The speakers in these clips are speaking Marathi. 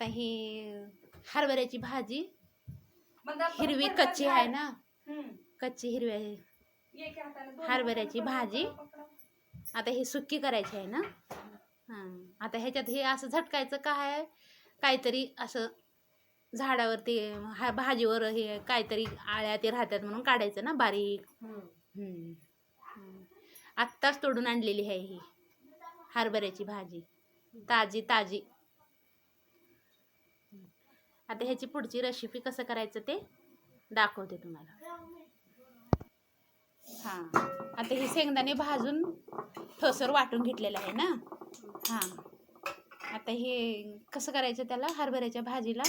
आता ही हरभऱ्याची भाजी हिरवी कच्ची आहे ना, कच्ची हिरव्या हरभऱ्याची भाजी आता ही सुक्की करायची आहे ना. आता ह्याच्यात हे असं झटकायचं काय, काहीतरी असं झाडावरती भाजीवर हे काहीतरी आळ्या ते राहतात म्हणून काढायचं ना बारीक. आत्ताच तोडून आणलेली आहे ही हरभऱ्याची भाजी, ताजी ताजी. आता ह्याची पुढची रेसिपी कसं करायचं ते दाखवते तुम्हाला. आता हे शेंगदाणे भाजून ठोसर वाटून घेतलेलं आहे ना. आता हे कसं करायचं, त्याला हरभऱ्याच्या भाजीला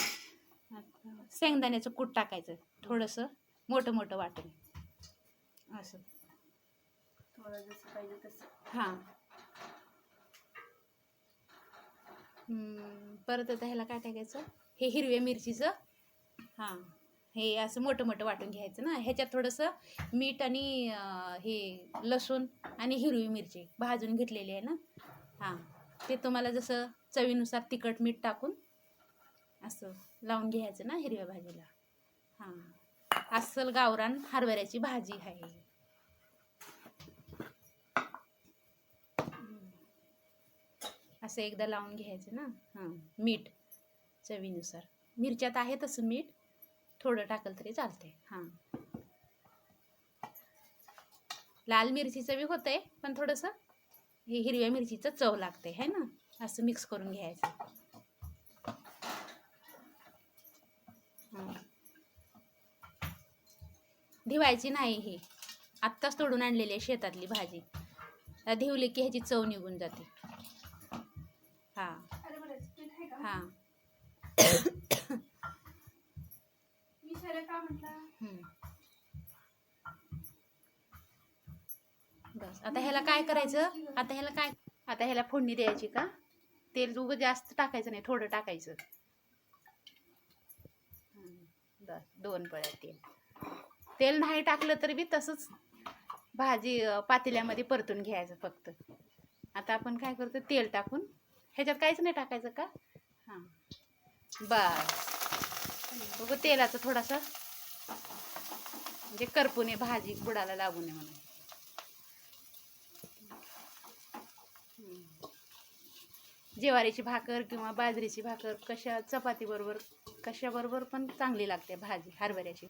शेंगदाण्याचं कूट टाकायचं थोडंसं मोठं मोठं वाटून असं. थोडं जसं पाहिजे तसं. परत आता ह्याला काय टाकायचं, हे हिरव्या मिरचीचं हे असं मोठं मोठं वाटून घ्यायचं ना. ह्याच्यात थोडंसं मीठ आणि हे लसूण आणि हिरवी मिरची भाजून घेतलेली आहे ना. ते तुम्हाला जसं चवीनुसार तिखट मीठ टाकून असं लावून घ्यायचं ना हिरव्या भाजीला. अस्सल गावरान हरभऱ्याची भाजी आहे. असं एकदा लावून घ्यायचं ना. मीठ चवीनुसार, मिरच्यात आहे तसं मीठ थोडं टाकलं तरी चालते. लाल मिरचीचं बी होतंय, पण थोडंसं हे हिरव्या मिरचीचं चव लागते है ना. असं मिक्स करून घ्यायचं. धिवायची नाही, ही आत्ताच तोडून आणलेली आहे शेतातली भाजी. धिवली की ह्याची चव निघून जाते. बस आता ह्याला काय करायचं, आता ह्याला फोडणी द्यायची का. तेल उगं जास्त टाकायचं नाही, थोडं टाकायचं. बस 2 पळ्या तेल नाही टाकलं तरी बी तसंच भाजी पातेल्यामध्ये परतून घ्यायचं फक्त. आता आपण काय करतो, तेल टाकून ह्याच्यात काहीच नाही टाकायचं का. बस उगं तेलाचं थोडासा म्हणजे करपू नये, भाजी बुडाला लागू नये म्हणून. ज्वारीची भाकर किंवा बाजरीची भाकर चपाती बरोबर कशाबरोबर पण चांगली लागते भाजी हरभऱ्याची.